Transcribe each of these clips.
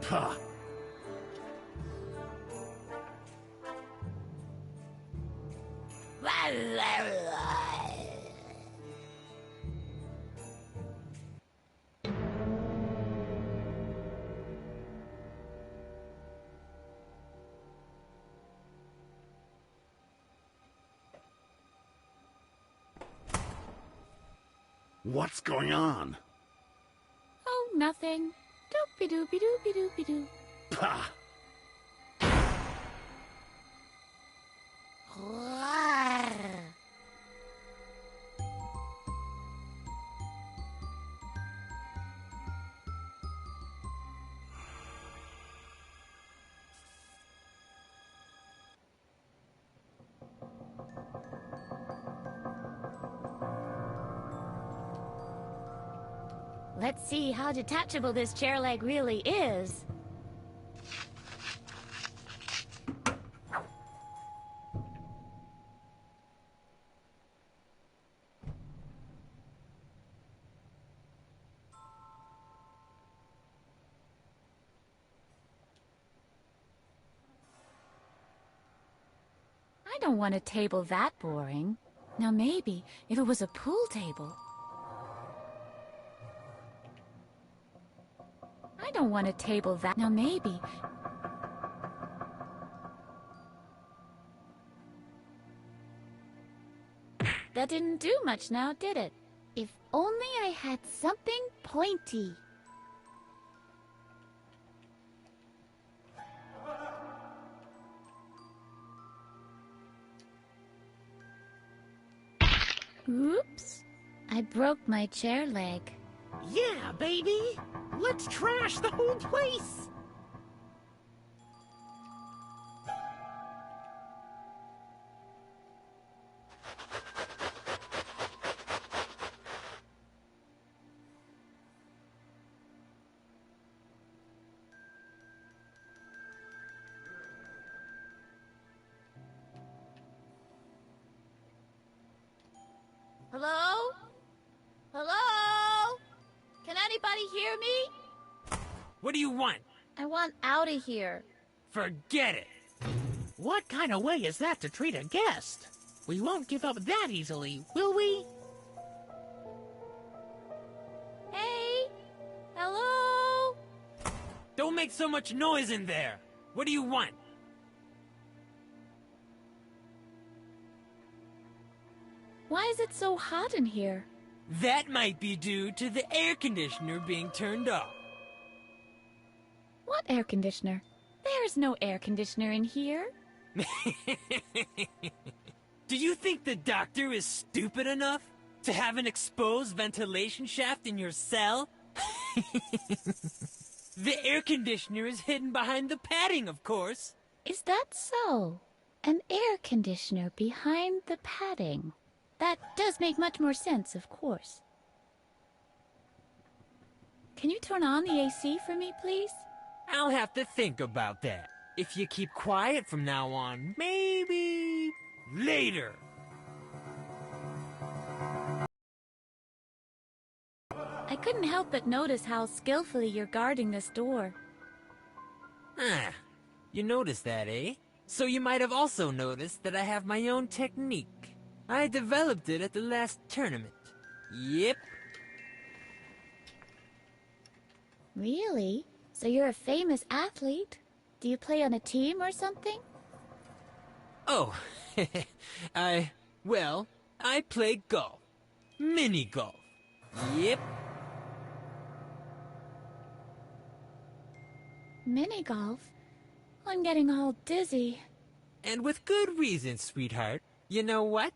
Puh. What's going on? Oh, nothing. Doopy-doopy-doopy-doopy-doo. Pah! Let's see how detachable this chair leg really is. I don't want a table that boring. Now maybe if it was a pool table. I don't want a table that... Now maybe... That didn't do much now, did it? If only I had something pointy. Oops. I broke my chair leg. Yeah, baby! Let's trash the whole place! Hello? Hello? Can anybody hear me? What do you want? I want out of here. Forget it! What kind of way is that to treat a guest? We won't give up that easily, will we? Hey? Hello? Don't make so much noise in there! What do you want? Why is it so hot in here? That might be due to the air conditioner being turned off. What air conditioner? There's no air conditioner in here. Do you think the doctor is stupid enough to have an exposed ventilation shaft in your cell? The air conditioner is hidden behind the padding, of course. Is that so? An air conditioner behind the padding. That does make much more sense, of course. Can you turn on the AC for me, please? I'll have to think about that. If you keep quiet from now on, maybe later. I couldn't help but notice how skillfully you're guarding this door. Ah, you noticed that, eh? So you might have also noticed that I have my own technique. I developed it at the last tournament. Yep. Really? So you're a famous athlete? Do you play on a team or something? Oh, well, I play golf. Mini golf. Yep. Mini golf? I'm getting all dizzy. And with good reason, sweetheart. You know what?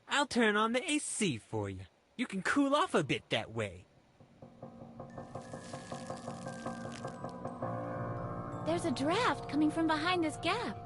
I'll turn on the AC for you. You can cool off a bit that way. There's a draft coming from behind this gap.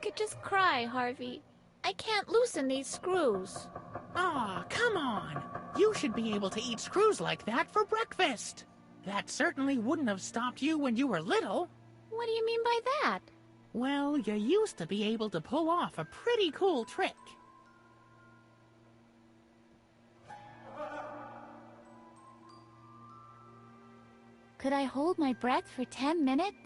could just cry, Harvey. I can't loosen these screws. Aw, come on. You should be able to eat screws like that for breakfast. That certainly wouldn't have stopped you when you were little. What do you mean by that? Well, you used to be able to pull off a pretty cool trick. Could I hold my breath for 10 minutes?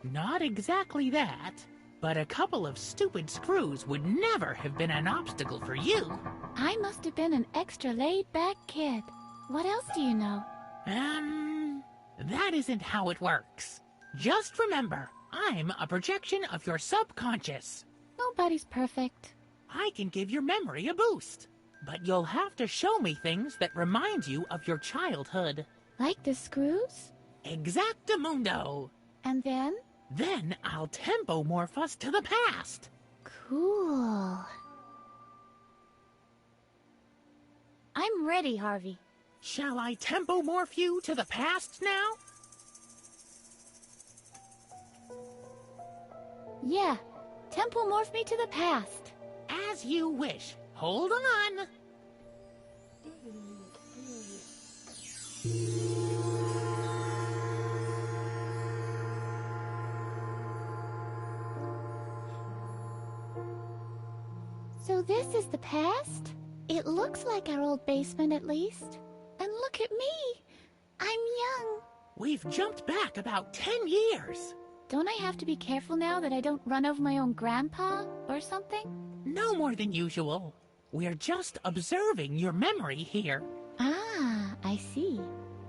Not exactly that, but a couple of stupid screws would never have been an obstacle for you. I must have been an extra laid-back kid. What else do you know? That isn't how it works. Just remember, I'm a projection of your subconscious. Nobody's perfect. I can give your memory a boost, but you'll have to show me things that remind you of your childhood. Like the screws? Exactamundo. And then? Then I'll tempomorph us to the past. Cool. I'm ready, Harvey. Shall I tempomorph you to the past now? Yeah, tempomorph me to the past. As you wish. Hold on. So this is the past? It looks like our old basement at least. And look at me. I'm young. We've jumped back about 10 years. Don't I have to be careful now that I don't run over my own grandpa or something? No more than usual. We're just observing your memory here. Ah, I see.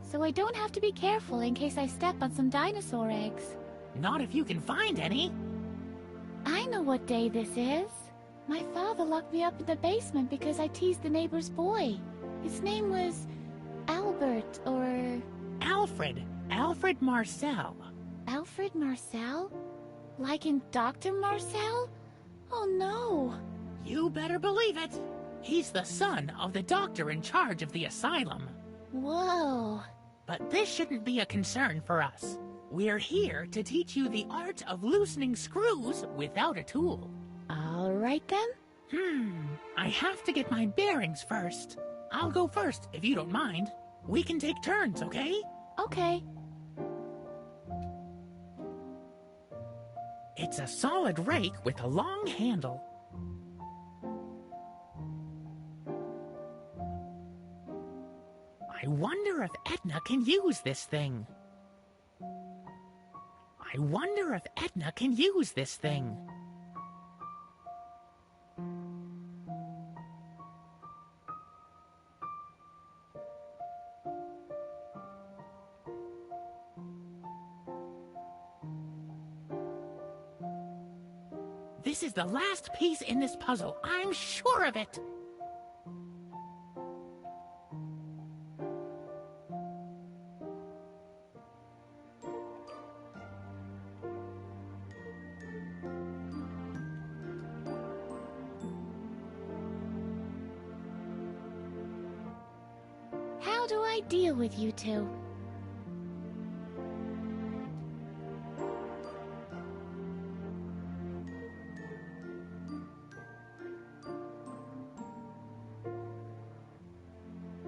So I don't have to be careful in case I step on some dinosaur eggs. Not if you can find any. I know what day this is. My father locked me up in the basement because I teased the neighbor's boy. His name was Albert or... Alfred. Alfred Marcel. Alfred Marcel? Like in Dr. Marcel? Oh no! You better believe it. He's the son of the doctor in charge of the asylum. Whoa. But this shouldn't be a concern for us. We're here to teach you the art of loosening screws without a tool. All right then. I have to get my bearings first. I'll go first, if you don't mind. We can take turns, okay? Okay. It's a solid rake with a long handle. I wonder if Edna can use this thing. I wonder if Edna can use this thing. This is the last piece in this puzzle. I'm sure of it. How do I deal with you two?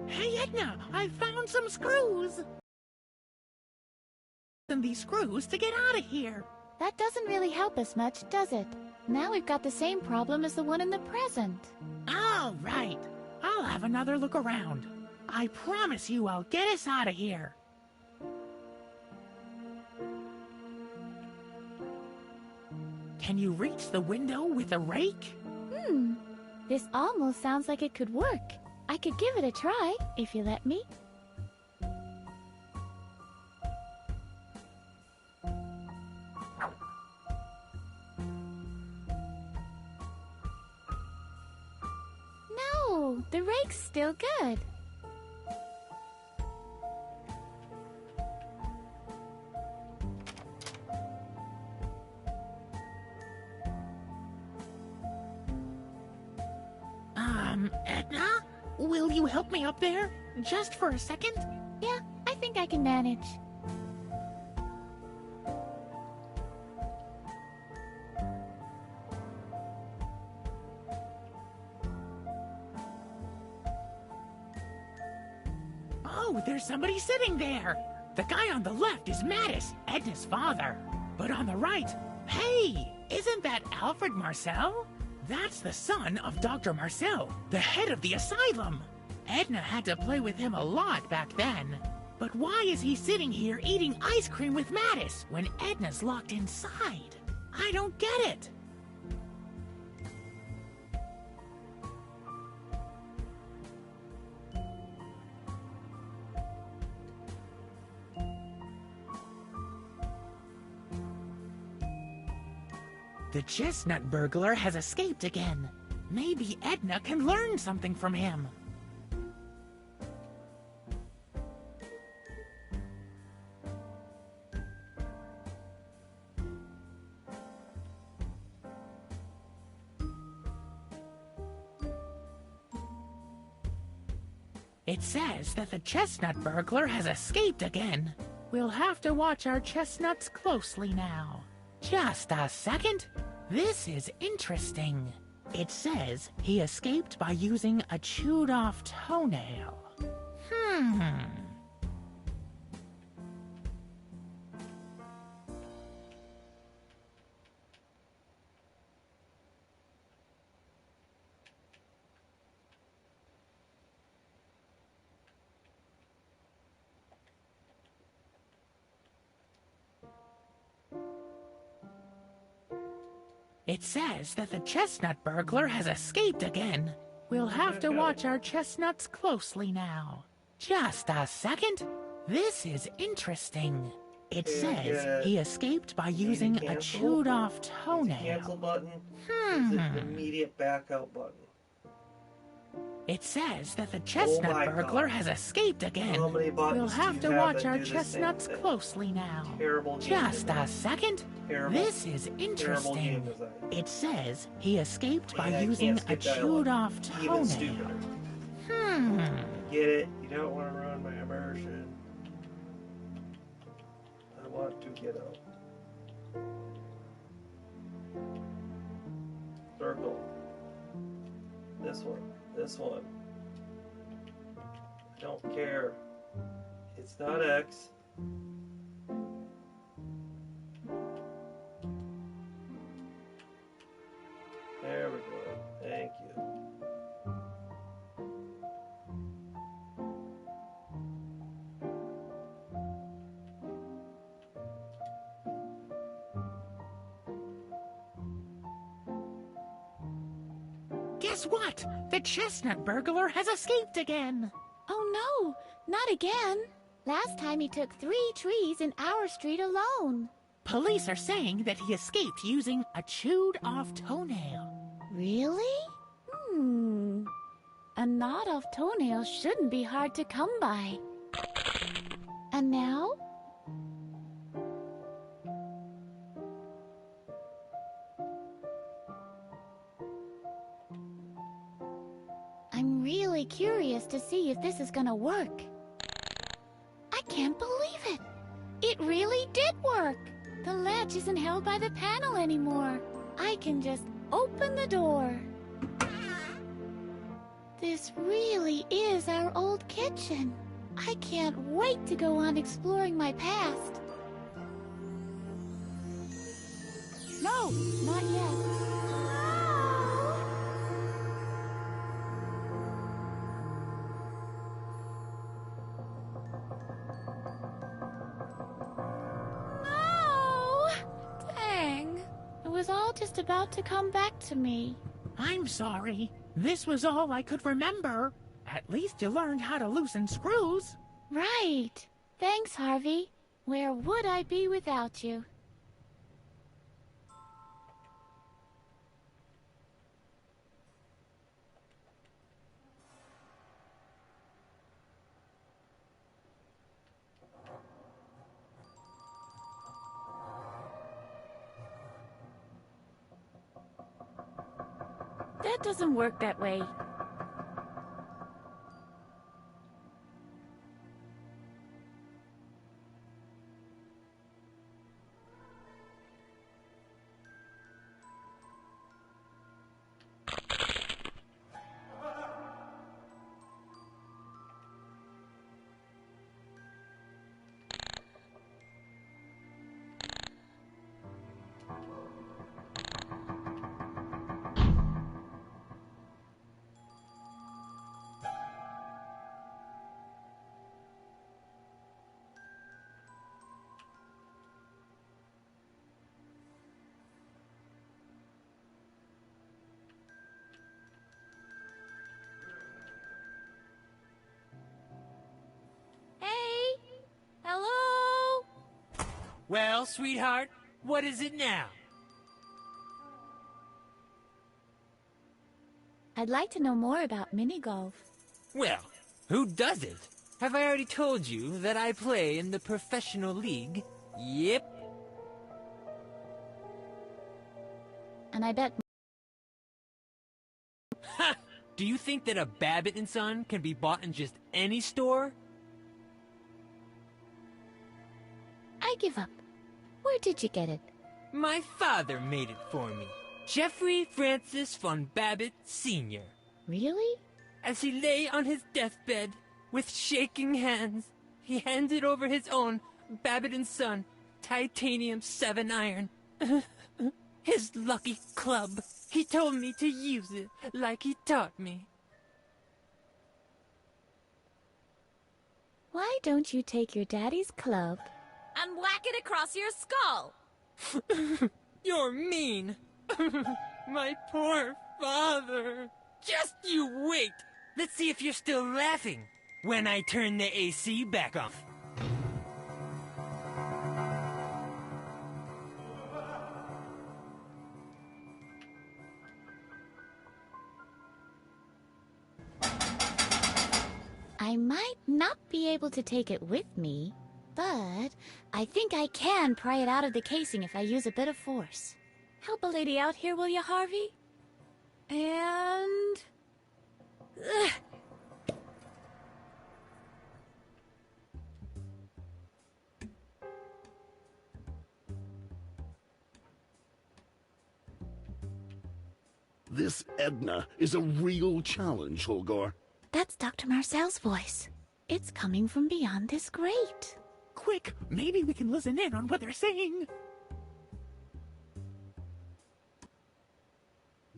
Hey, Edna, I found some screws. And these screws to get out of here. That doesn't really help us much, does it? Now we've got the same problem as the one in the present. All right. I'll have another look around. I promise you I'll get us out of here. Can you reach the window with a rake? This almost sounds like it could work. I could give it a try, if you let me. No, the rake's still good. Edna? Will you help me up there? Just for a second? Yeah, I think I can manage. Oh, there's somebody sitting there. The guy on the left is Mattis, Edna's father. But on the right, hey, isn't that Alfred Marcel? That's the son of Dr. Marcel, the head of the asylum. Edna had to play with him a lot back then. But why is he sitting here eating ice cream with Mattis when Edna's locked inside? I don't get it. The chestnut burglar has escaped again. Maybe Edna can learn something from him. It says that the chestnut burglar has escaped again. We'll have to watch our chestnuts closely now. Just a second. This is interesting. It says he escaped by using a chewed-off toenail. It says that the chestnut burglar has escaped again. We'll have to watch our chestnuts closely now. Just a second. This is interesting. It says he escaped by using a chewed-off toenail. Cancel button. Is it the immediate back out button? It says that the chestnut burglar has escaped again. How many buttons We'll have do to you have watch that our do the same chestnuts thing? closely now. Terrible game Just design. a second. Terrible. This is interesting. game design. It says he escaped by Man, I using can't a skip dialogue. chewed-off Even toenail. stupider. Get it? You don't want to ruin my immersion. I want to get out. Circle. This one. This one. I don't care. It's not X. There we go. Thank you. Guess what? The chestnut burglar has escaped again. Oh no, not again. Last time he took 3 trees in our street alone. Police are saying that he escaped using a chewed-off toenail. Really? A gnawed-off toenail shouldn't be hard to come by. And now? I'm really curious to see if this is gonna work. I can't believe it! It really did work! The latch isn't held by the panel anymore. I can just open the door. This really is our old kitchen. I can't wait to go on exploring my past. No, not yet. No! Dang. It was all just about to come back to me. I'm sorry. This was all I could remember. At least you learned how to loosen screws. Right. Thanks, Harvey. Where would I be without you? That doesn't work that way. Well, sweetheart, what is it now? I'd like to know more about mini-golf. Well, who doesn't? Have I already told you that I play in the professional league? Yep. And I bet... Ha! Do you think that a Babbitt & Son can be bought in just any store? I give up. Where did you get it? My father made it for me. Jeffrey Francis von Babbitt Sr. Really? As he lay on his deathbed, with shaking hands, he handed over his own Babbitt & Son titanium 7-iron. His lucky club. He told me to use it like he taught me. Why don't you take your daddy's club and whack it across your skull? You're mean. My poor father. Just you wait. Let's see if you're still laughing when I turn the AC back on. I might not be able to take it with me, but I think I can pry it out of the casing if I use a bit of force. Help a lady out here, will you, Harvey? And... Ugh. This Edna is a real challenge, Holgar. That's Dr. Marcel's voice. It's coming from beyond this grate. Quick, maybe we can listen in on what they're saying.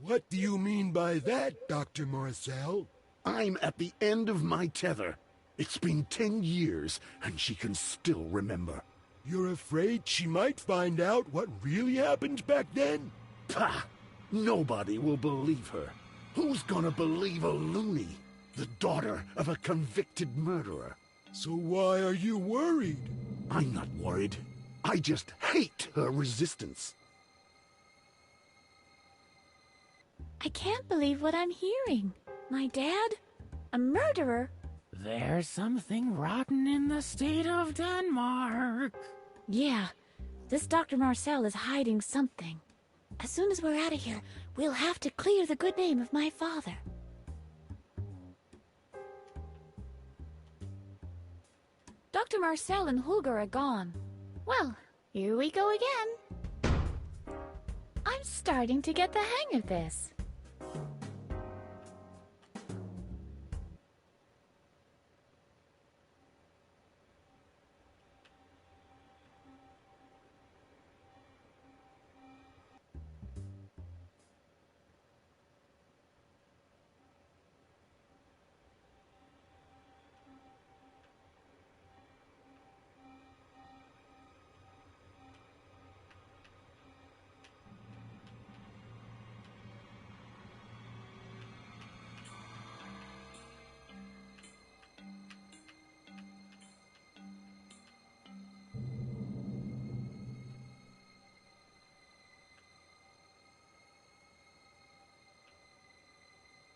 What do you mean by that, Dr. Marcel? I'm at the end of my tether. It's been 10 years, and she can still remember. You're afraid she might find out what really happened back then? Pah! Nobody will believe her. Who's gonna believe a loony? The daughter of a convicted murderer. So why are you worried? I'm not worried. I just hate her resistance. I can't believe what I'm hearing. My dad? A murderer? There's something rotten in the state of Denmark. Yeah, this Dr. Marcel is hiding something. As soon as we're out of here, we'll have to clear the good name of my father. Dr. Marcel and Holger are gone. Well, here we go again. I'm starting to get the hang of this.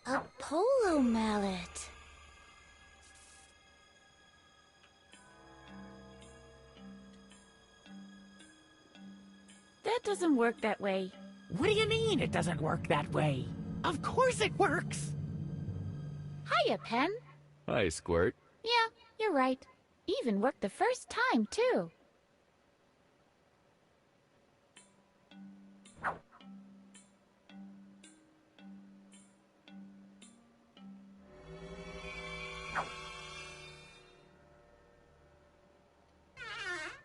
A polo mallet. That doesn't work that way. What do you mean it doesn't work that way? Of course it works! Hiya, Pen. Hi, Squirt. Yeah, you're right. Even worked the first time, too.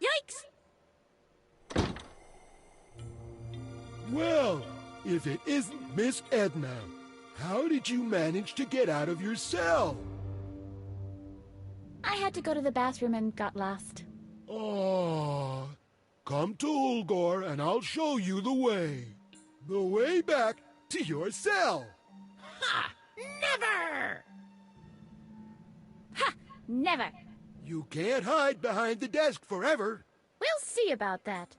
Yikes! Well, if it isn't Miss Edna, how did you manage to get out of your cell? I had to go to the bathroom and got lost. Aww. Come to Ulgor and I'll show you the way. The way back to your cell. Ha! Never! Ha! Never! You can't hide behind the desk forever. We'll see about that.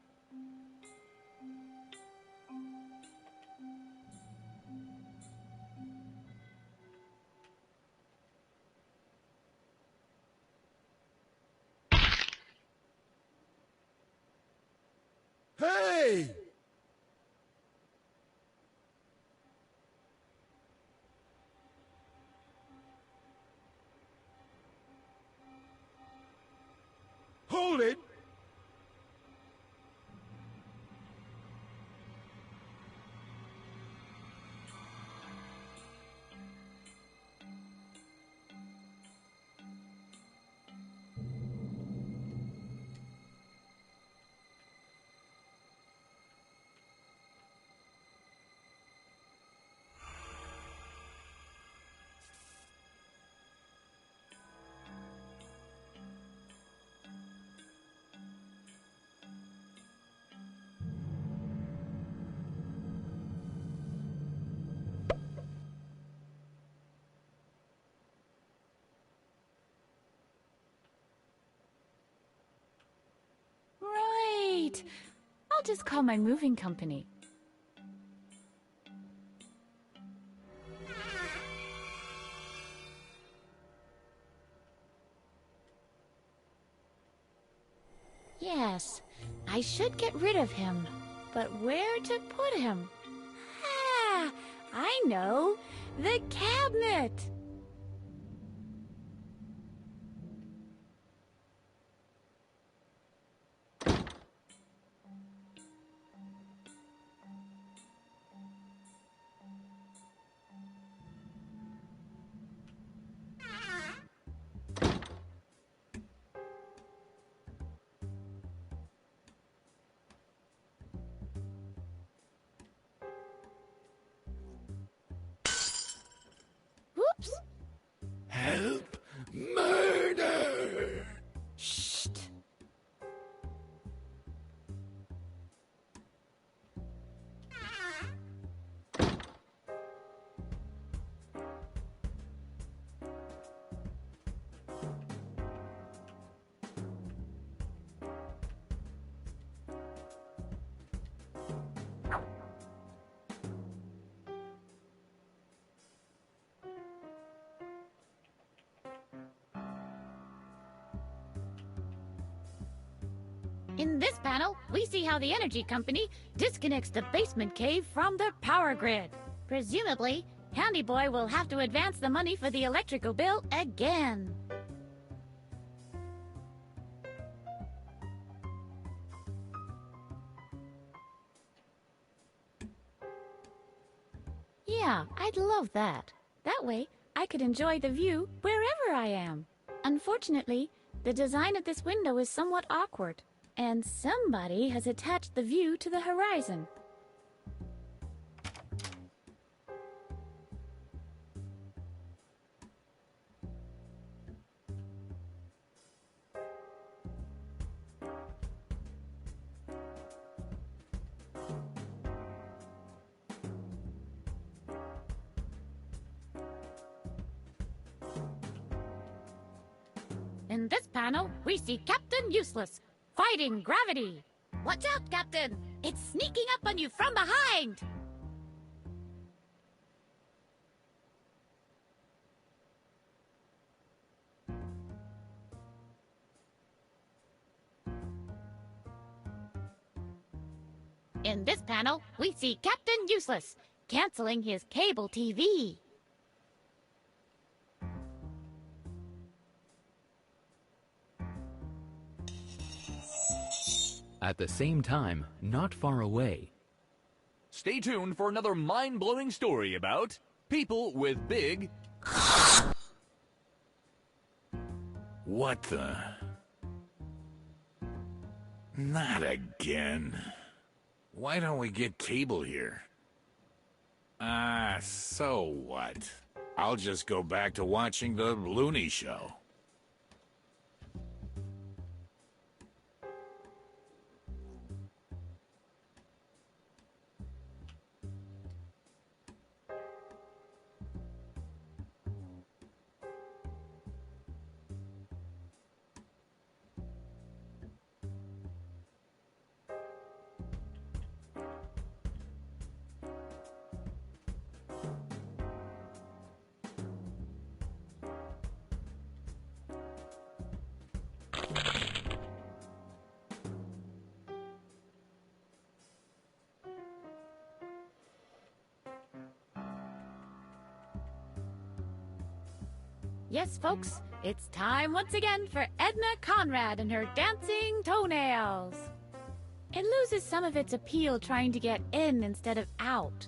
Hey! Hold it! Right. I'll just call my moving company. Yes, I should get rid of him. But where to put him? Ah, I know. The cabinet. Whoops. Help! Murder! Shh. In this panel, we see how the energy company disconnects the basement cave from the power grid. Presumably, Handy Boy will have to advance the money for the electrical bill again. Yeah, I'd love that. That way, I could enjoy the view wherever I am. Unfortunately, the design of this window is somewhat awkward. And somebody has attached the view to the horizon. In this panel, we see Captain Useless, fighting gravity. Watch out, Captain! It's sneaking up on you from behind! In this panel, we see Captain Useless, canceling his cable TV. At the same time, not far away. Stay tuned for another mind-blowing story about people with big... What the? Not again. Why don't we get cable here? So what? I'll just go back to watching the Looney Show. Yes, folks, it's time once again for Edna Conrad and her dancing toenails. It loses some of its appeal trying to get in instead of out.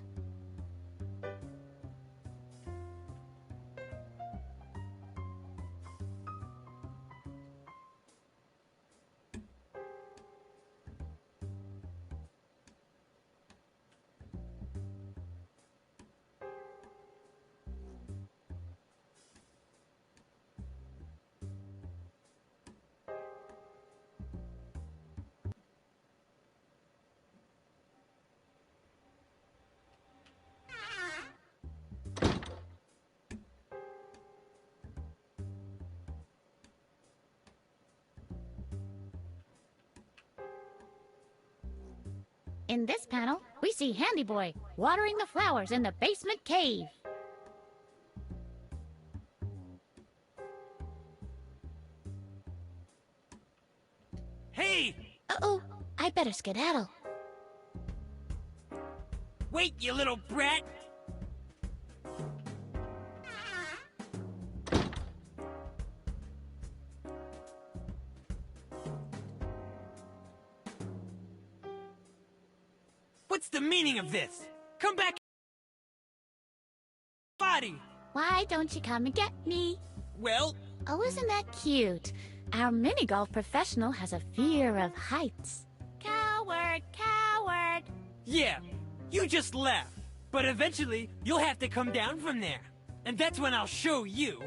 In this panel, we see Handy Boy watering the flowers in the basement cave. Hey! Uh-oh, I better skedaddle. Wait, you little brat! What's the meaning of this? Come back, body! Why don't you come and get me? Well, Oh, isn't that cute? Our mini-golf professional has a fear of heights. Coward, coward! yeah, you just laugh. But eventually, you'll have to come down from there. And that's when I'll show you.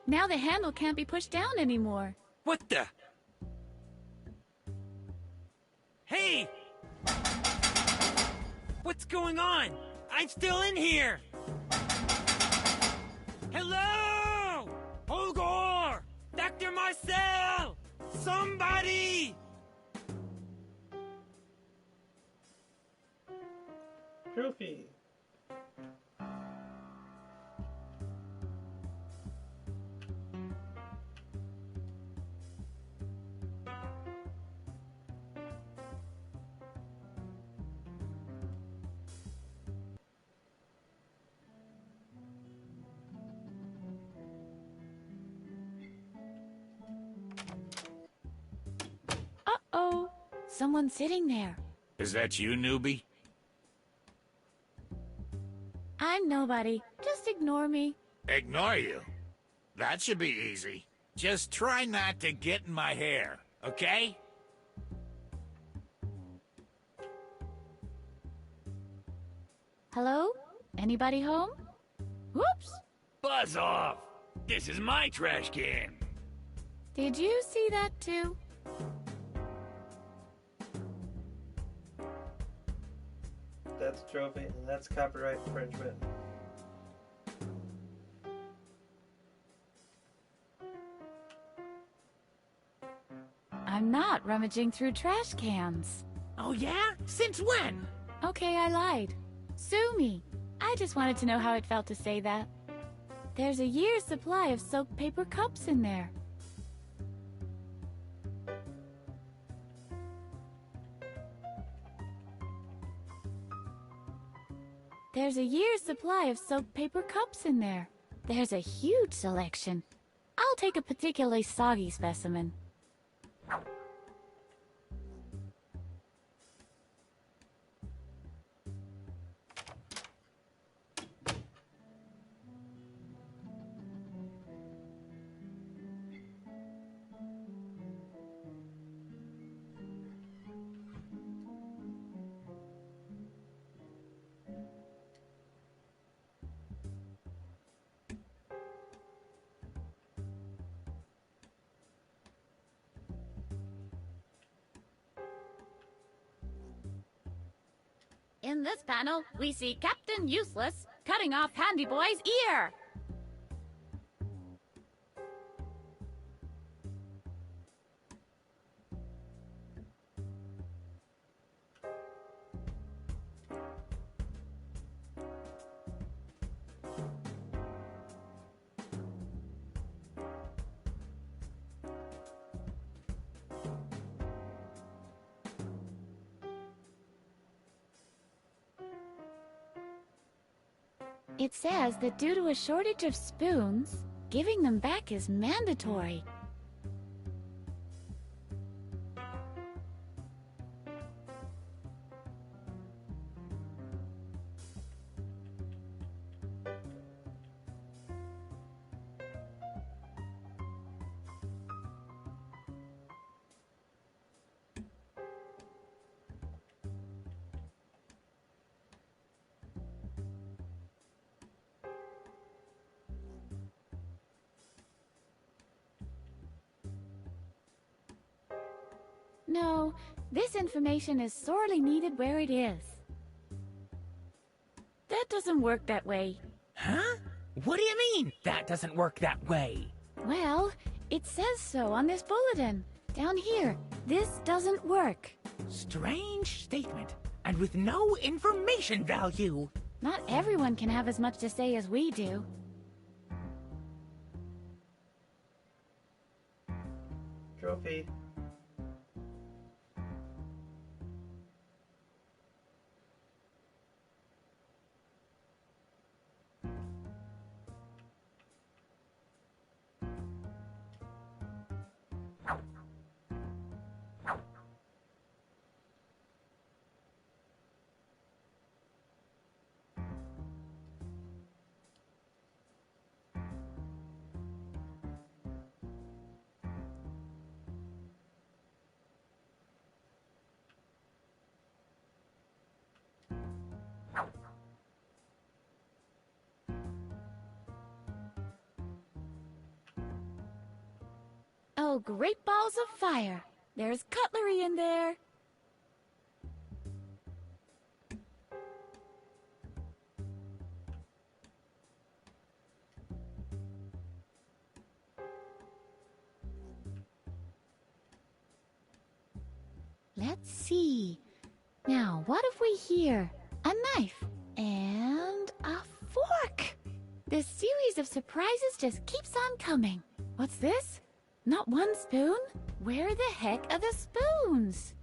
Now the handle can't be pushed down anymore. What the? Hey! What's going on? I'm still in here! Hello! Holgor! Dr. Marcel! Somebody! Trophy. Uh-oh, someone's sitting there. Is that you, newbie? I'm nobody. Just ignore me. Ignore you? That should be easy. Just try not to get in my hair, okay? Hello? Anybody home? Whoops! Buzz off! This is my trash can! Did you see that too? That's a trophy, and that's copyright infringement. I'm not rummaging through trash cans. Oh yeah? Since when? Okay, I lied. Sue me. I just wanted to know how it felt to say that. There's a year's supply of soap paper cups in there. There's a year's supply of soap paper cups in there. There's a huge selection. I'll take a particularly soggy specimen. In this panel, we see Captain Useless cutting off Handy Boy's ear. It says that due to a shortage of spoons, giving them back is mandatory. No, this information is sorely needed where it is. That doesn't work that way. Huh? What do you mean, that doesn't work that way? Well, it says so on this bulletin. Down here, this doesn't work. Strange statement, and with no information value. Not everyone can have as much to say as we do. Trophy. Oh, great balls of fire! There's cutlery in there! Let's see. Now, what have we here? A knife and a fork! This series of surprises just keeps on coming. What's this? Not one spoon? Where the heck are the spoons?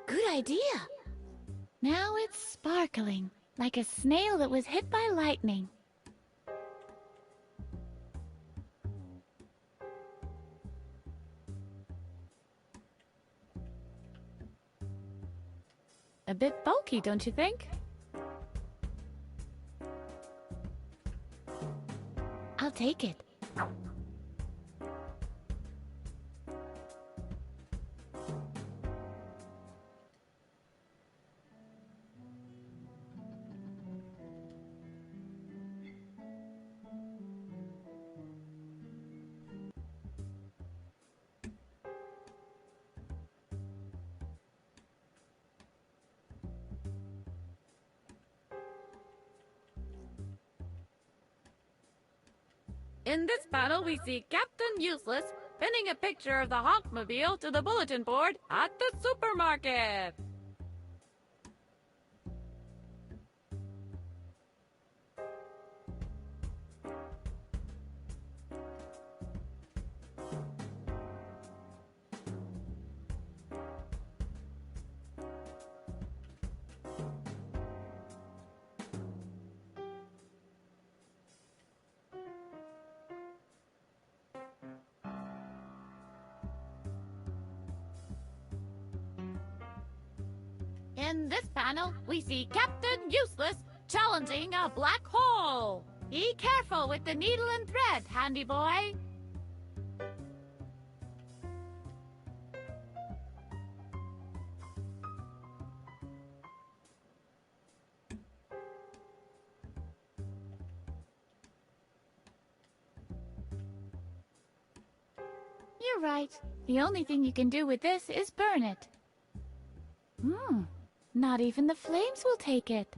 Good idea. Now it's sparkling, like a snail that was hit by lightning. A bit bulky, don't you think? I'll take it. In this panel, we see Captain Useless pinning a picture of the Honkmobile to the bulletin board at the supermarket. In this panel, we see Captain Useless challenging a black hole. Be careful with the needle and thread, handy boy. You're right. The only thing you can do with this is burn it. Not even the flames will take it.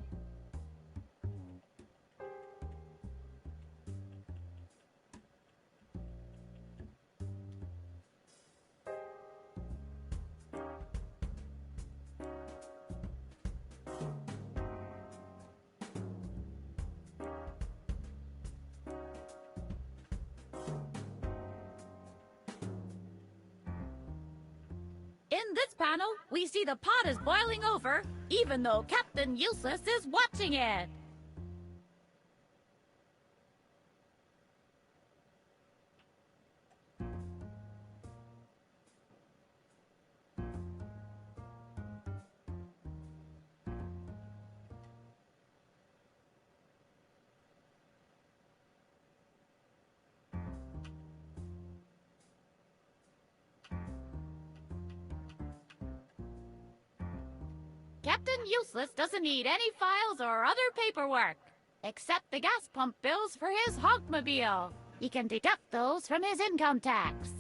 In this panel, we see the pot is boiling over, even though Captain Useless is watching it. Captain Useless doesn't need any files or other paperwork, except the gas pump bills for his Hogmobile. He can deduct those from his income tax.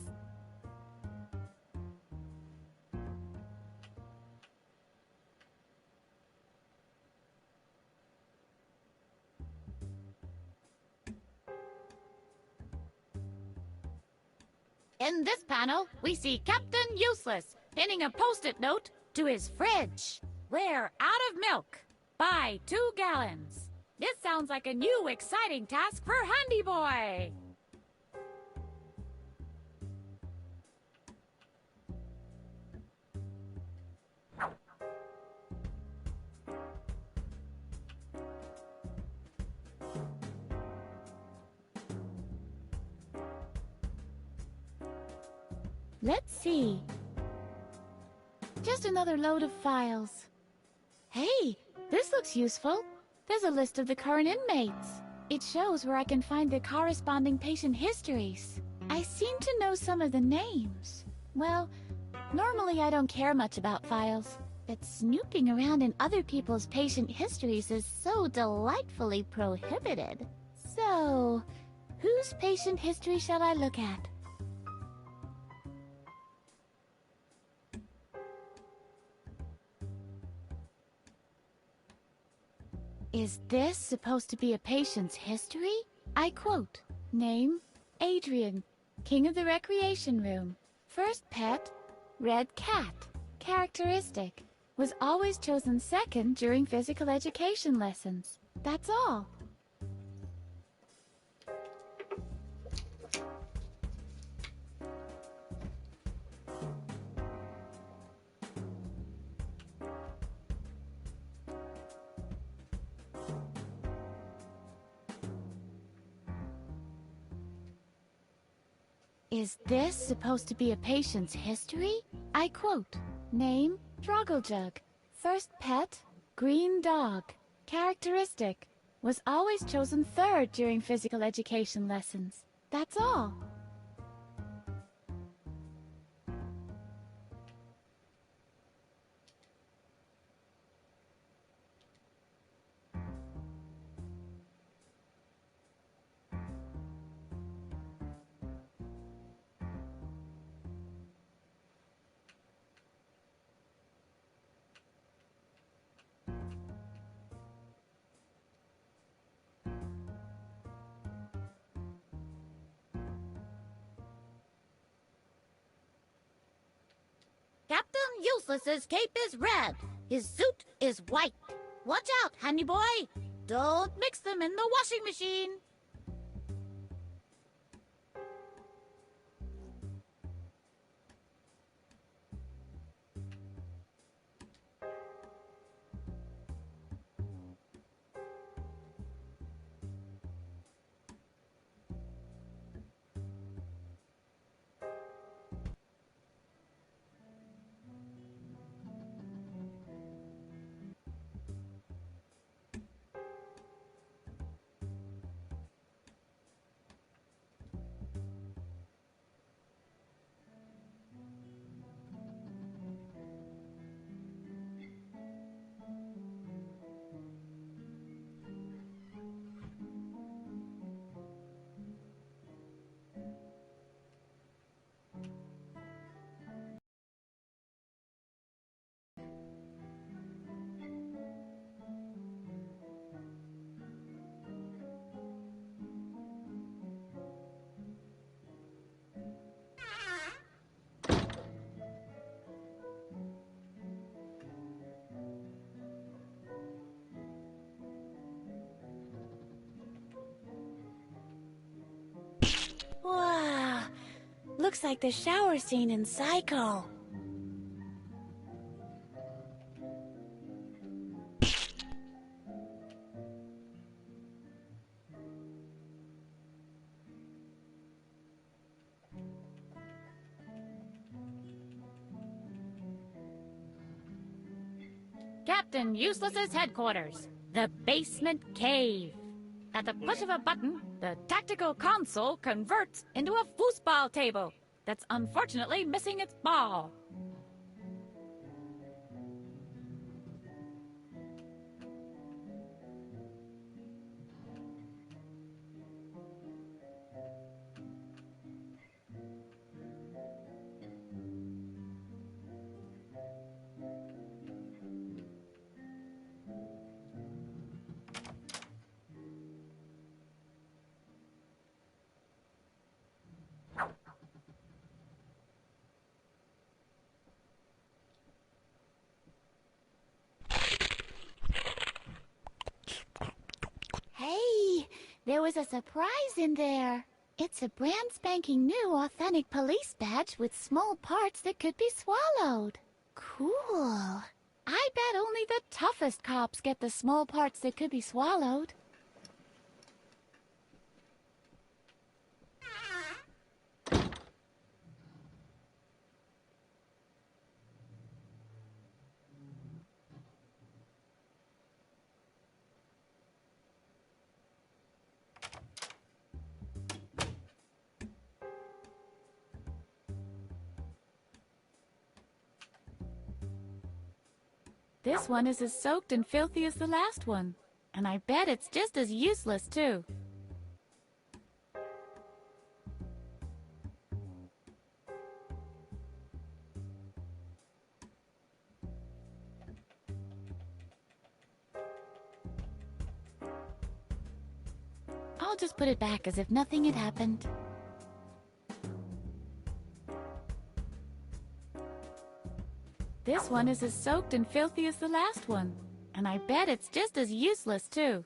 In this panel, we see Captain Useless pinning a post-it note to his fridge. We're out of milk. Buy 2 gallons. This sounds like a new exciting task for Handy Boy. Let's see. Just another load of files. Hey, this looks useful. There's a list of the current inmates. It shows where I can find the corresponding patient histories. I seem to know some of the names. Well, normally I don't care much about files, but snooping around in other people's patient histories is so delightfully prohibited. So, whose patient history shall I look at? Is this supposed to be a patient's history? I quote, name, Adrian, king of the recreation room. First pet, red cat. Characteristic, was always chosen second during physical education lessons. That's all. Is this supposed to be a patient's history? I quote, name, Drogglejug. First pet, green dog. Characteristic, was always chosen third during physical education lessons. That's all. Captain Useless's cape is red. His suit is white. Watch out, Handy Boy. Don't mix them in the washing machine. looks like the shower scene in Psycho. Captain Useless's headquarters, the basement cave. At the push of a button, the tactical console converts into a foosball table that's unfortunately missing its ball. Hey, there was a surprise in there. It's a brand spanking new authentic police badge with small parts that could be swallowed. Cool. I bet only the toughest cops get the small parts that could be swallowed. This one is as soaked and filthy as the last one. And I bet it's just as useless, too. I'll just put it back as if nothing had happened. This one is as soaked and filthy as the last one. And I bet it's just as useless, too.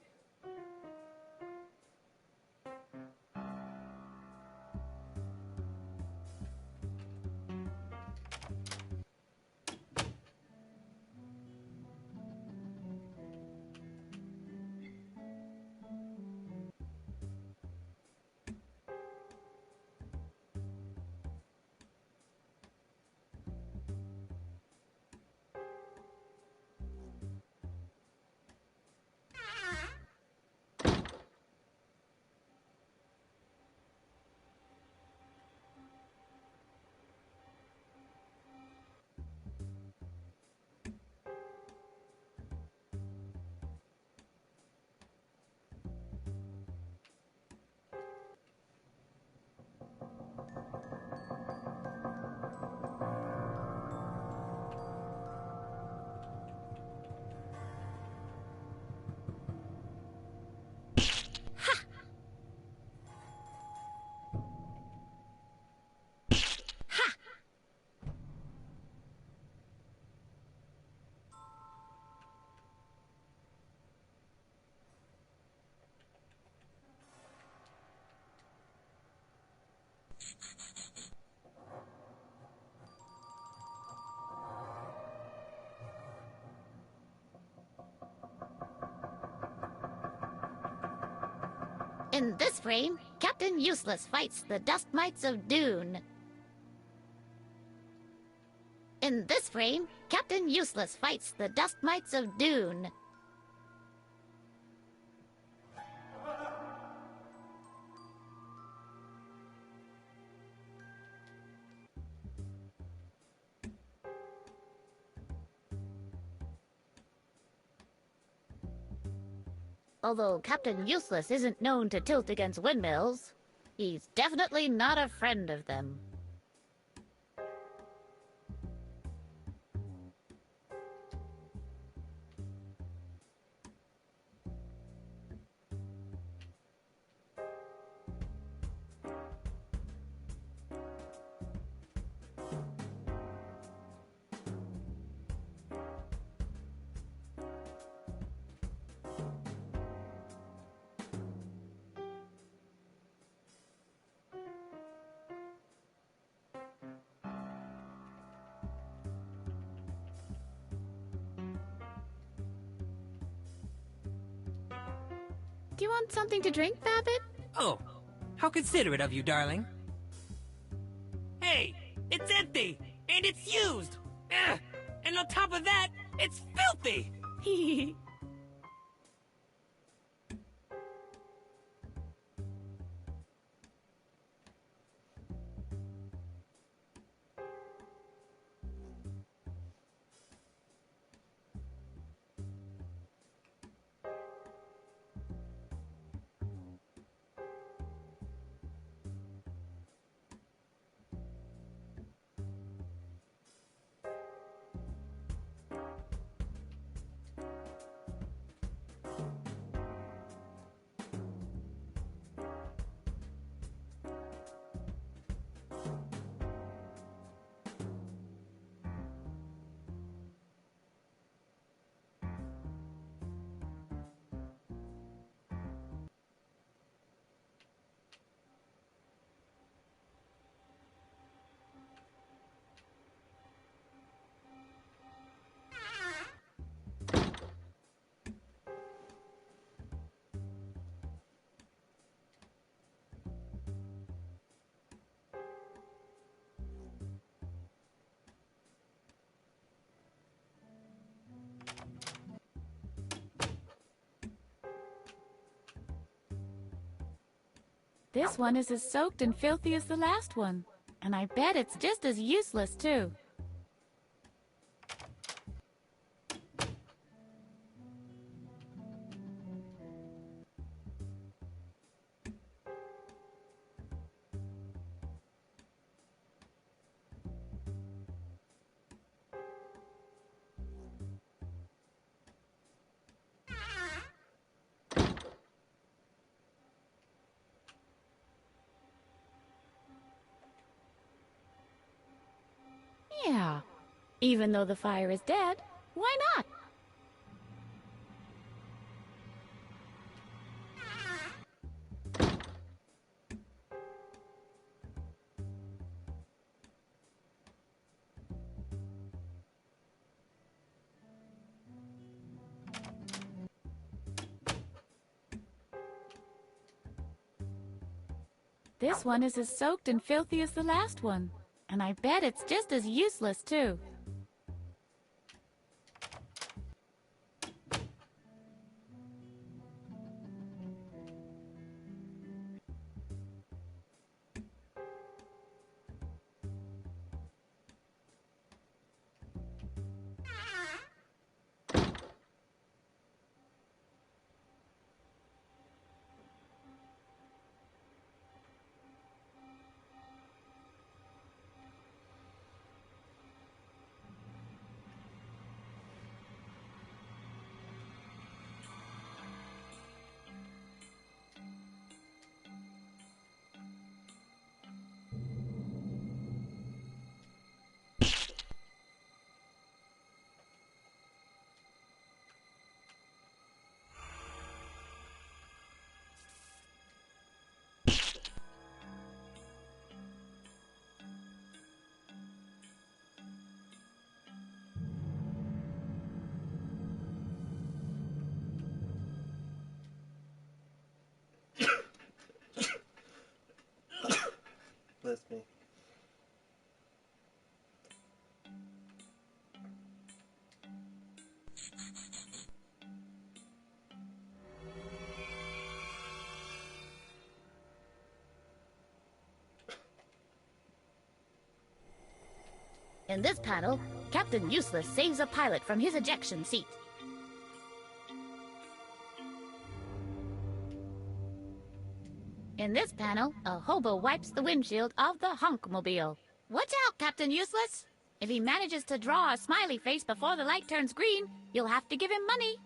In this frame, Captain Useless fights the dust mites of Dune. In this frame, Captain Useless fights the dust mites of Dune. Although Captain Useless isn't known to tilt against windmills, he's definitely not a friend of them. Do you want something to drink, Babbitt? Oh, how considerate of you, darling. Hey, it's empty! And it's used! Ugh. And on top of that, it's filthy! This one is as soaked and filthy as the last one. And I bet it's just as useless, too. Yeah. Even though the fire is dead, why not? This one is as soaked and filthy as the last one. And I bet it's just as useless, too. Bless me. In this panel, Captain Useless saves a pilot from his ejection seat. In this panel, a hobo wipes the windshield of the Honkmobile. Watch out, Captain Useless! If he manages to draw a smiley face before the light turns green, you'll have to give him money.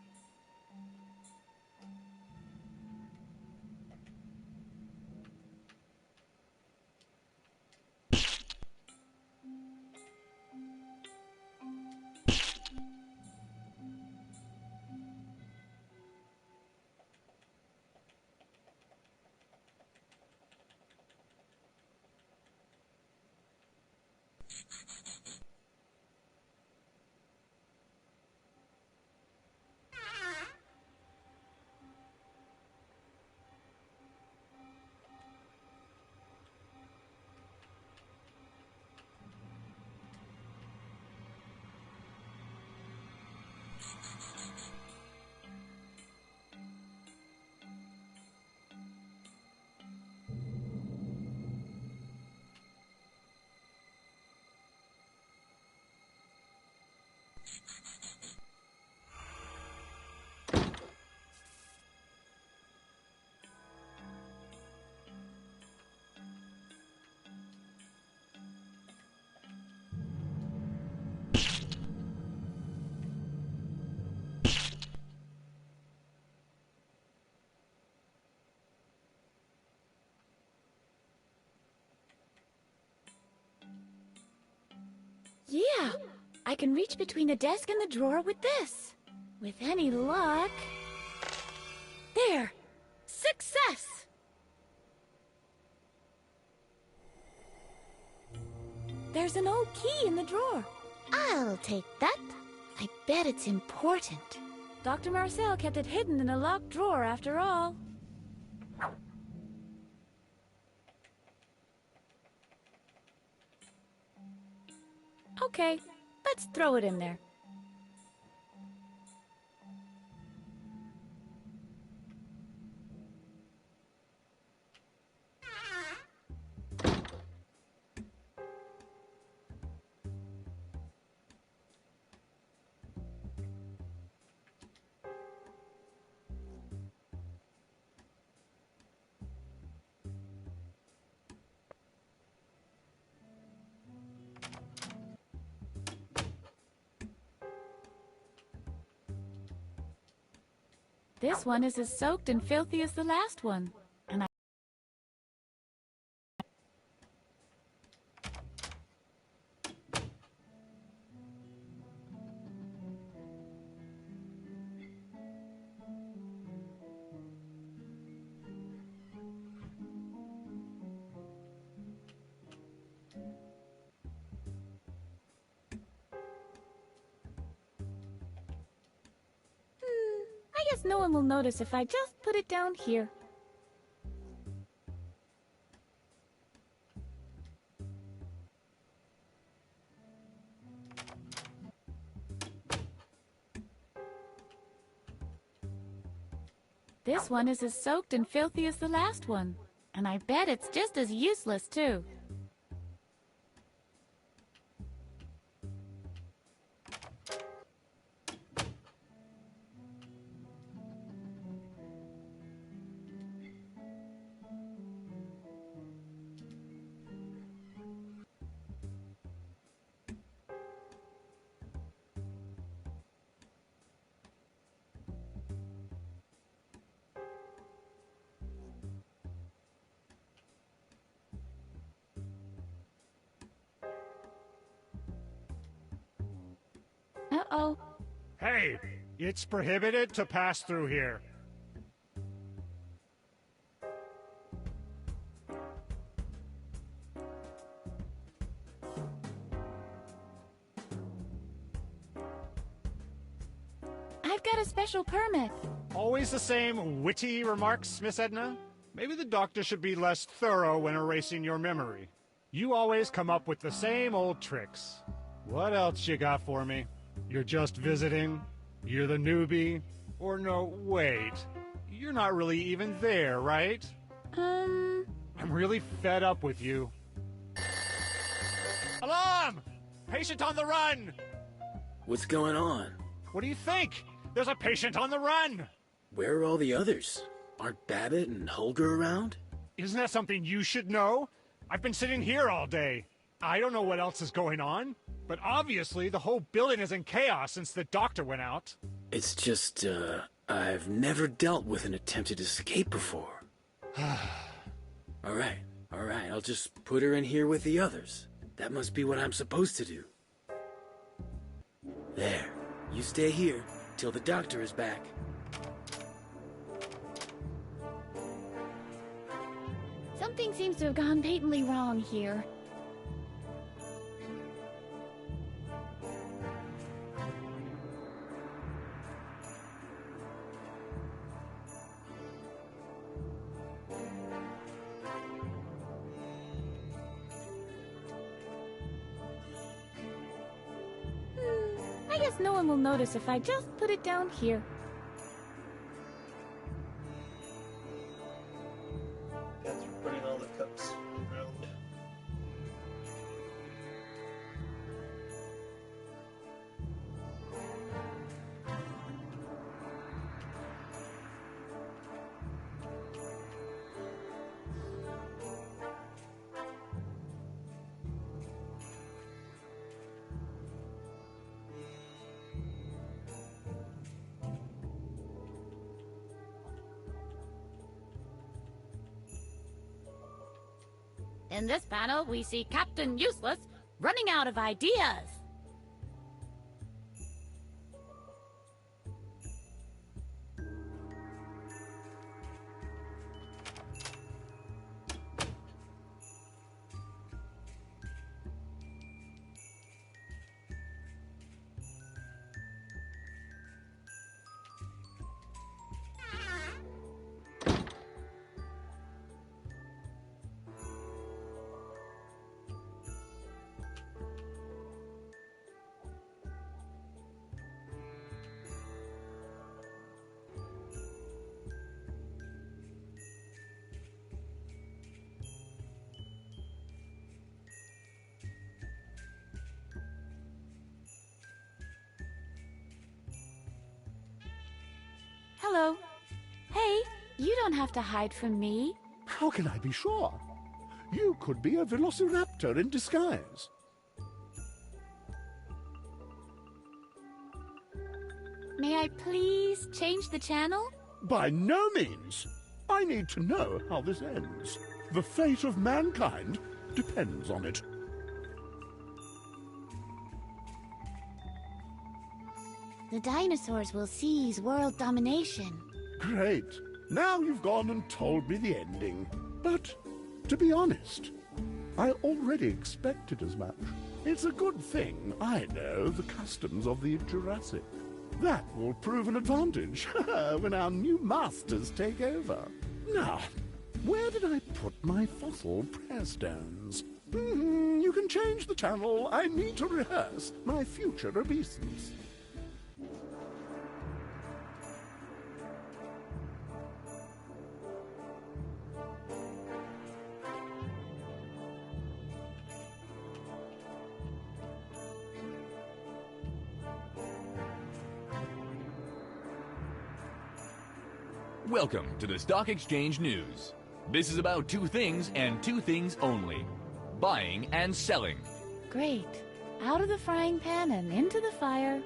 I can reach between the desk and the drawer with this. With any luck... There! Success! There's an old key in the drawer. I'll take that. I bet it's important. Dr. Marcel kept it hidden in a locked drawer after all. Okay, let's throw it in there. This one is as soaked and filthy as the last one. And I guess no one will notice if I just put it down here. This one is as soaked and filthy as the last one. And I bet it's just as useless, too. Uh-oh. Hey, it's prohibited to pass through here. I've got a special permit. Always the same witty remarks, Miss Edna? Maybe the doctor should be less thorough when erasing your memory. You always come up with the same old tricks. What else you got for me? You're just visiting? You're the newbie? Or no, wait. You're not really even there, right? I'm really fed up with you. Alarm! Patient on the run! What's going on? What do you think? There's a patient on the run! Where are all the others? Aren't Babbitt and Holger around? Isn't that something you should know? I've been sitting here all day. I don't know what else is going on. But obviously, the whole building is in chaos since the doctor went out. It's just, I've never dealt with an attempted escape before. All right, I'll just put her in here with the others. That must be what I'm supposed to do. There, you stay here till the doctor is back. Something seems to have gone patently wrong here. I guess no one will notice if I just put it down here. That's for putting all the cups around. In this panel, we see Captain Useless running out of ideas. Hello. Hey, you don't have to hide from me. How can I be sure? You could be a velociraptor in disguise. May I please change the channel? By no means. I need to know how this ends. The fate of mankind depends on it. The dinosaurs will seize world domination. Great. Now you've gone and told me the ending. But, to be honest, I already expected as much. It's a good thing I know the customs of the Jurassic. That will prove an advantage when our new masters take over. Now, where did I put my fossil prayer stones? You can change the channel. I need to rehearse my future obeisance. Welcome to the Stock Exchange News. This is about two things and two things only: buying and selling. Great. Out of the frying pan and into the fire.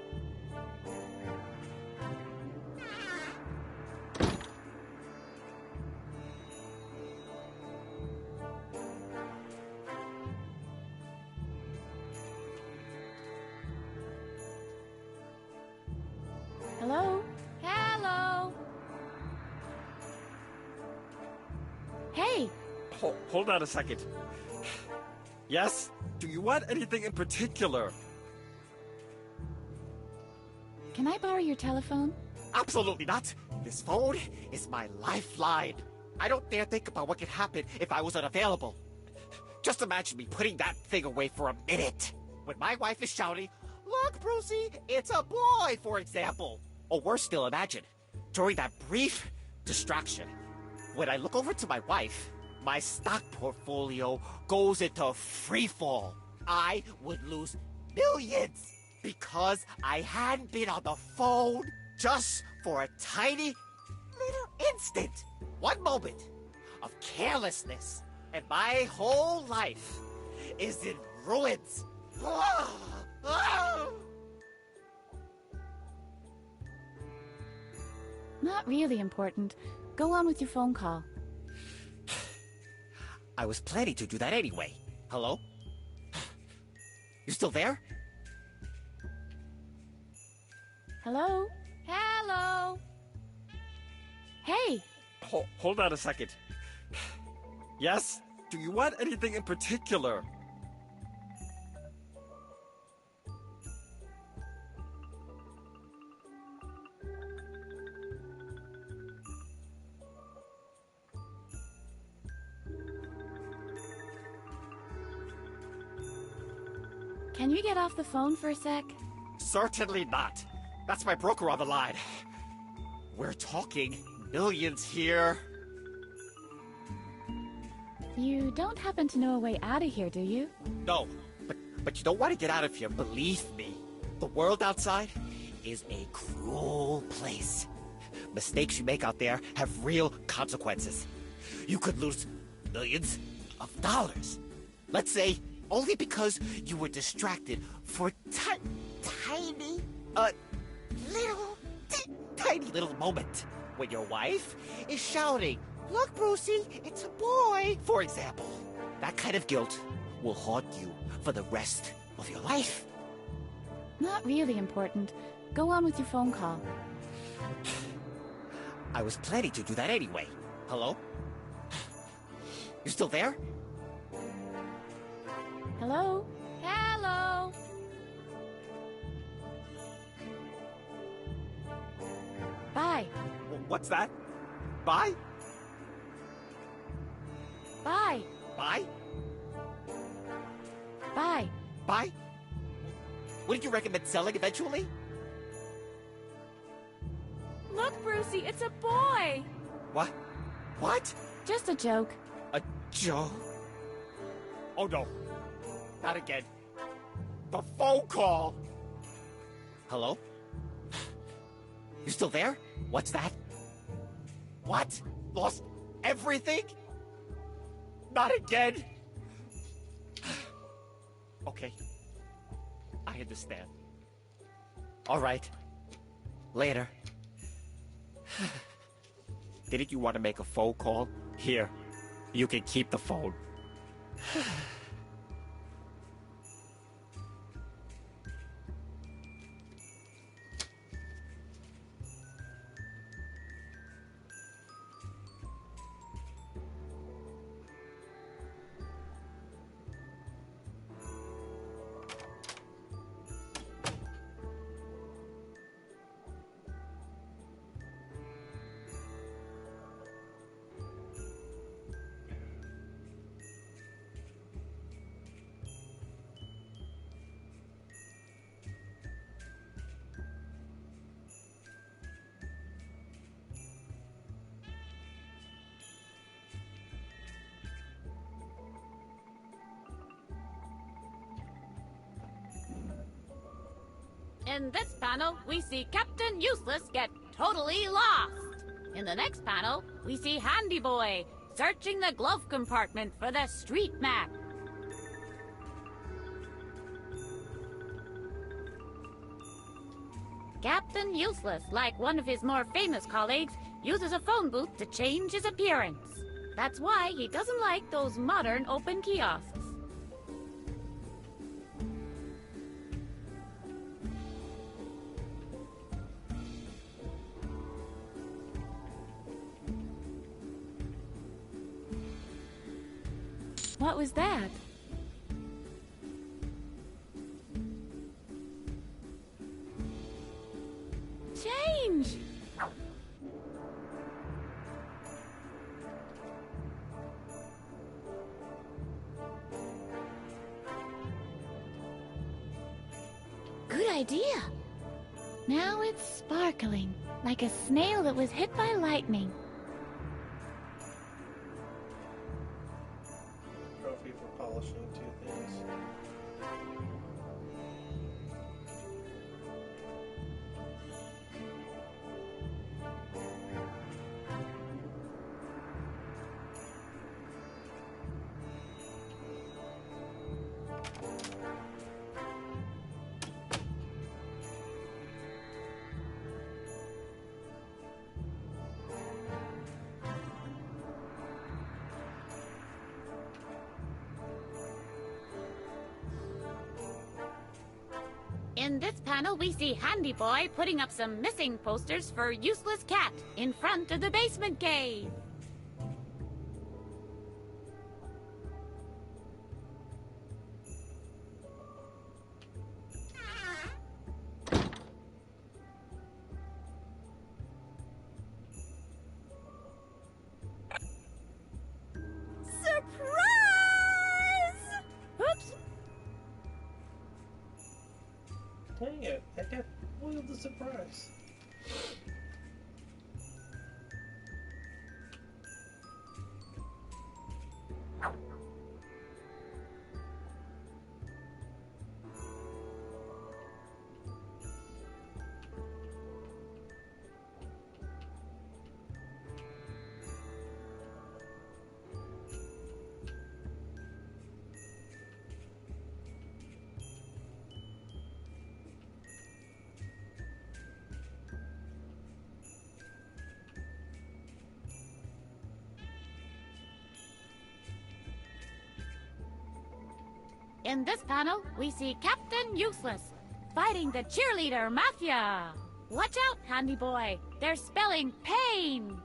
Hello? Hello? Hey! Hold on a second. Yes? Do you want anything in particular? Can I borrow your telephone? Absolutely not. This phone is my lifeline. I don't dare think about what could happen if I was unavailable. Just imagine me putting that thing away for a minute. When my wife is shouting, "Look, Brucey, it's a boy," for example. Or worse still, imagine, during that brief distraction, when I look over to my wife, my stock portfolio goes into free fall. I would lose millions because I hadn't been on the phone just for a tiny little instant. One moment of carelessness, and my whole life is in ruins. Not really important. Go on with your phone call. I was planning to do that anyway. Hello? You still there? Hello? Hello? Hey! Hold on a second. Yes? Do you want anything in particular? Can you get off the phone for a sec? Certainly not. That's my broker on the line. We're talking millions here. You don't happen to know a way out of here, do you? No, but you don't want to get out of here, believe me. The world outside is a cruel place. Mistakes you make out there have real consequences. You could lose millions of dollars. Let's say only because you were distracted for tiny little moment when your wife is shouting, "Look, Brucey, it's a boy," for example. That kind of guilt will haunt you for the rest of your life. Not really important. Go on with your phone call. I was planning to do that anyway. Hello? You still there? Hello? Hello? Bye. What's that? Bye? Bye. Bye? Bye. Bye? Wouldn't you recommend selling eventually? Look, Brucey, it's a boy! What? What? Just a joke. A joke? Oh no. Not again. The phone call! Hello? You still there? What's that? What? Lost everything? Not again? Okay. I understand. All right. Later. Didn't you want to make a phone call? Here. You can keep the phone. In this panel, we see Captain Useless get totally lost. In the next panel, we see Handy Boy searching the glove compartment for the street map. Captain Useless, like one of his more famous colleagues, uses a phone booth to change his appearance. That's why he doesn't like those modern open kiosks. What was that? Change! Good idea. Now it's sparkling, like a snail that was hit by lightning. Trophy for polishing two things. In this panel, we see Handy Boy putting up some missing posters for Useless Cat in front of the basement cave. Surprise! Oops! Dang it, that got spoiled the surprise. In this panel, we see Captain Useless fighting the cheerleader mafia. Watch out, Handy Boy. They're spelling pain.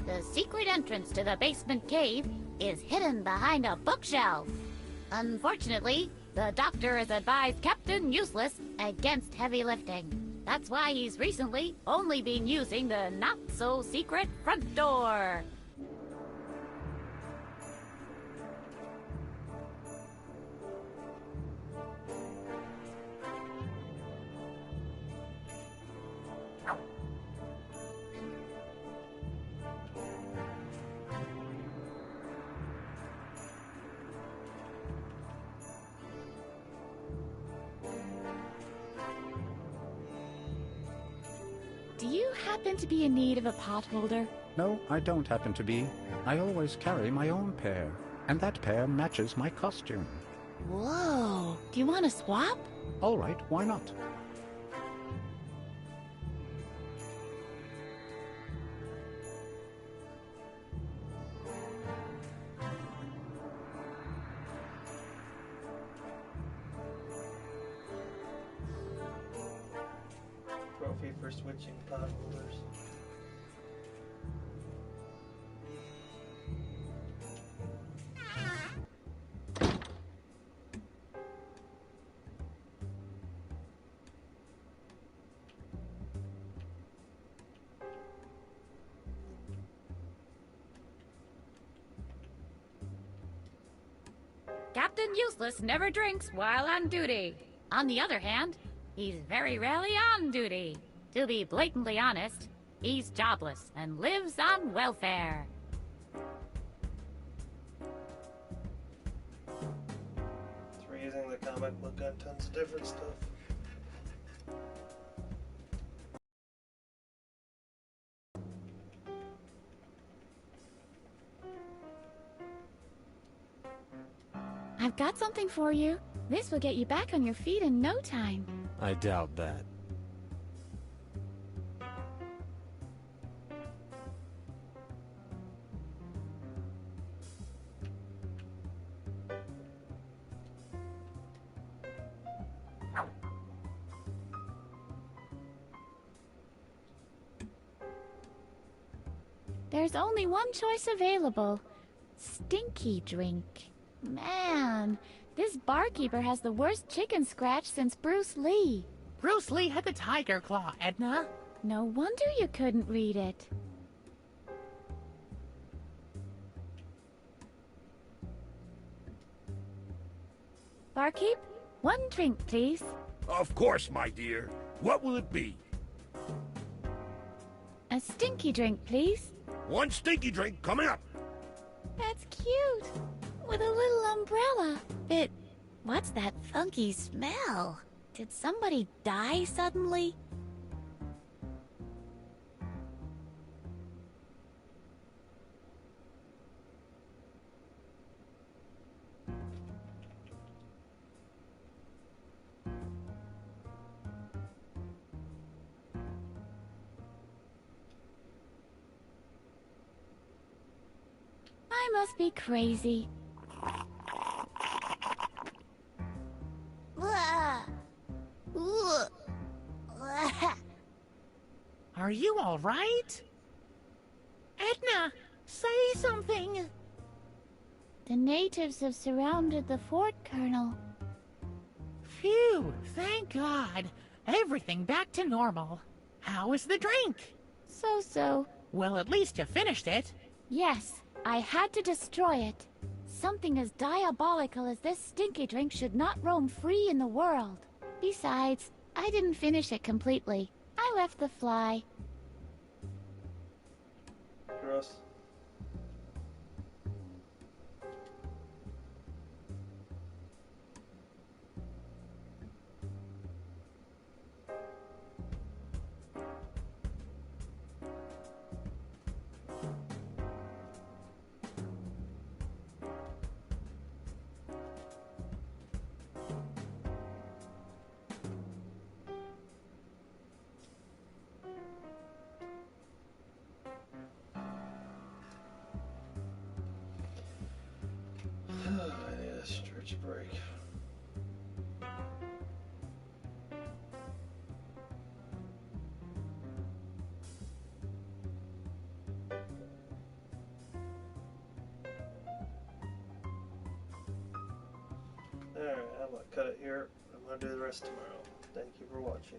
The secret entrance to the basement cave is hidden behind a bookshelf. Unfortunately, the doctor has advised Captain Useless against heavy lifting. That's why he's recently only been using the not-so-secret front door. you happen to be in need of a potholder? No, I don't happen to be. I always carry my own pair, and that pair matches my costume. Whoa! Do you want to swap? All right, why not? Trophy for switching pot holders. Captain Useless never drinks while on duty. On the other hand, he's very rarely on duty. To be blatantly honest, he's jobless and lives on welfare. It's reusing the comic book on tons of different stuff. I've got something for you. This will get you back on your feet in no time. I doubt that. There's only one choice available. Stinky drink. Man, this barkeeper has the worst chicken scratch since Bruce Lee. Bruce Lee had the tiger claw, Edna. No wonder you couldn't read it. Barkeep, one drink, please. Of course, my dear. What will it be? A stinky drink, please. One stinky drink coming up. That's cute. With a little umbrella. What's that funky smell? Did somebody die suddenly? I must be crazy. Are you all right? Edna, say something. The natives have surrounded the fort, Colonel. Phew, thank God. Everything back to normal. How is the drink? So. Well, at least you finished it. Yes, I had to destroy it. Something as diabolical as this stinky drink should not roam free in the world. Besides, I didn't finish it completely. I left the fly. Gross. I need a stretch break. Alright, I'm gonna cut it here. I'm gonna do the rest tomorrow. Thank you for watching.